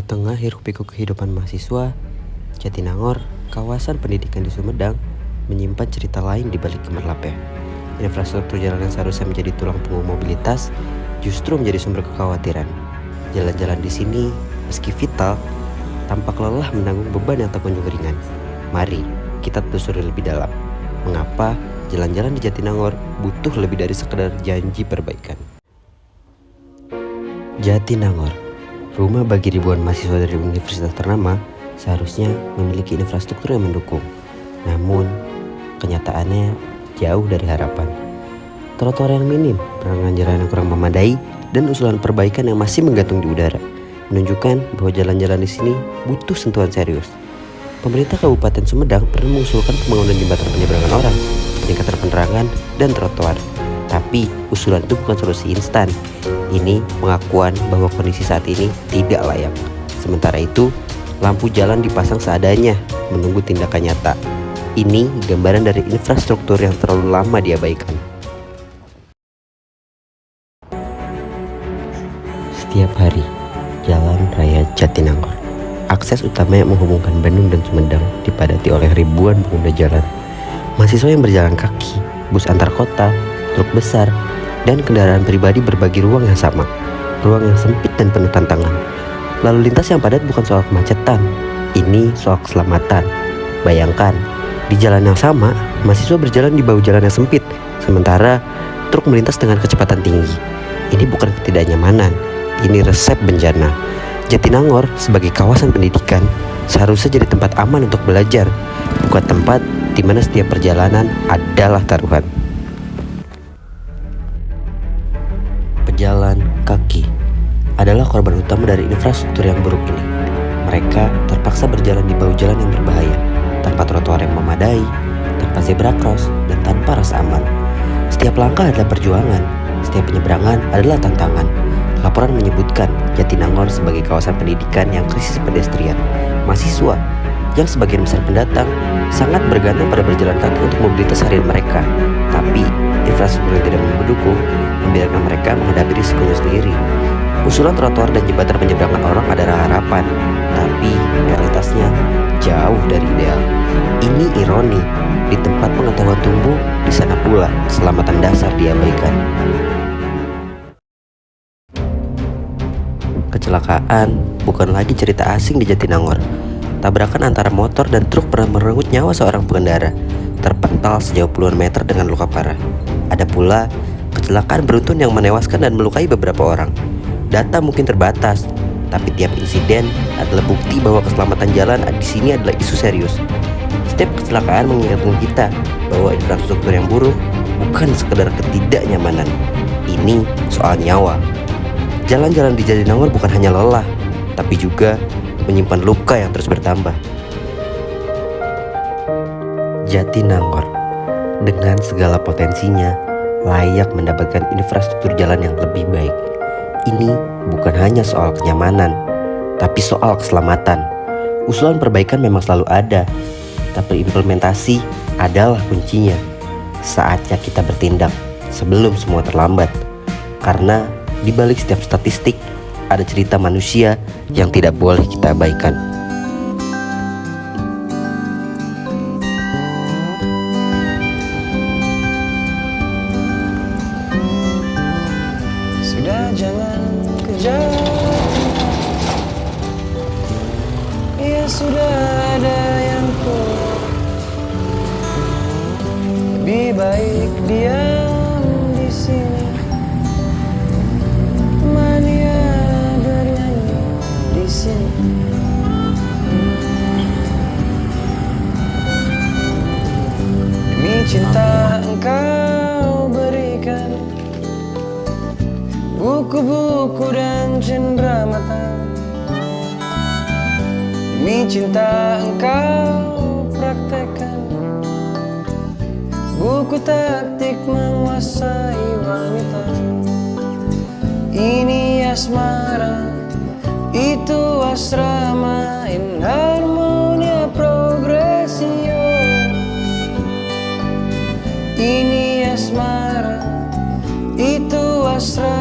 Di tengah hiruk-pikuk kehidupan mahasiswa, Jatinangor, kawasan pendidikan di Sumedang, menyimpan cerita lain di balik gemerlapnya. Infrastruktur jalan yang seharusnya menjadi tulang punggung mobilitas, justru menjadi sumber kekhawatiran. Jalan-jalan di sini, meski vital, tampak lelah menanggung beban yang tak kunjung ringan. Mari kita telusuri lebih dalam. Mengapa jalan-jalan di Jatinangor butuh lebih dari sekedar janji perbaikan? Jatinangor, rumah bagi ribuan mahasiswa dari universitas ternama, seharusnya memiliki infrastruktur yang mendukung. Namun, kenyataannya jauh dari harapan. Trotoar yang minim, penerangan jalan yang kurang memadai, dan usulan perbaikan yang masih menggantung di udara menunjukkan bahwa jalan-jalan di sini butuh sentuhan serius. Pemerintah Kabupaten Sumedang pernah mengusulkan pembangunan jembatan penyeberangan orang, peningkatan penerangan, dan trotoar. Tapi usulan itu bukan solusi instan. Ini pengakuan bahwa kondisi saat ini tidak layak. Sementara itu, lampu jalan dipasang seadanya, menunggu tindakan nyata. Ini gambaran dari infrastruktur yang terlalu lama diabaikan. Setiap hari, Jalan Raya Jatinangor, akses utama yang menghubungkan Bandung dan Sumedang, dipadati oleh ribuan pengguna jalan. Mahasiswa yang berjalan kaki, bus antar kota, truk besar, dan kendaraan pribadi berbagi ruang yang sama. Ruang yang sempit dan penuh tantangan. Lalu lintas yang padat bukan soal kemacetan, ini soal keselamatan. Bayangkan, di jalan yang sama, mahasiswa berjalan di bahu jalan yang sempit, sementara truk melintas dengan kecepatan tinggi. Ini bukan ketidaknyamanan, ini resep bencana. Jatinangor sebagai kawasan pendidikan seharusnya jadi tempat aman untuk belajar, bukan tempat di mana setiap perjalanan adalah taruhan. Pejalan kaki adalah korban utama dari infrastruktur yang buruk ini. Mereka terpaksa berjalan di bahu jalan yang berbahaya, tanpa trotoar yang memadai, tanpa zebra cross, dan tanpa rasa aman. Setiap langkah adalah perjuangan, setiap penyeberangan adalah tantangan. Laporan menyebutkan Jatinangor sebagai kawasan pendidikan yang krisis pedestrian. Mahasiswa yang sebagian besar pendatang sangat bergantung pada berjalan kaki untuk mobilitas harian mereka. Tapi infrastruktur yang tidak mendukung membiarkan mereka menghadapi risikonya sendiri. Usulan trotoar dan jembatan penyeberangan orang adalah harapan, tapi realitasnya jauh dari ideal. Ini ironi, di tempat pengetahuan tumbuh, di sana pula keselamatan dasar diabaikan. Kecelakaan bukan lagi cerita asing di Jatinangor. Tabrakan antara motor dan truk pernah merenggut nyawa seorang pengendara, terpental sejauh puluhan meter dengan luka parah. Ada pula kecelakaan beruntun yang menewaskan dan melukai beberapa orang. Data mungkin terbatas, tapi tiap insiden adalah bukti bahwa keselamatan jalan di sini adalah isu serius. Setiap kecelakaan mengingatkan kita bahwa infrastruktur yang buruk bukan sekedar ketidaknyamanan. Ini soal nyawa. Jalan-jalan di Jatinangor bukan hanya lelah, tapi juga menyimpan luka yang terus bertambah. Jatinangor, dengan segala potensinya, layak mendapatkan infrastruktur jalan yang lebih baik. Ini bukan hanya soal kenyamanan, tapi soal keselamatan. Usulan perbaikan memang selalu ada, tapi implementasi adalah kuncinya. Saatnya kita bertindak sebelum semua terlambat. Karena di balik setiap statistik, ada cerita manusia yang tidak boleh kita abaikan. Sudah jangan kejar, ya sudah ada yang kuat. Lebih baik diam di sini, mania bernyanyi di sini. Demi cinta engkau berikan buku-buku dan cenderamata. Demi cinta engkau praktekkan buku taktik menguasai wanita. Ini asmara, itu asrama, in harmonia progresio. Ini asmara, itu asrama.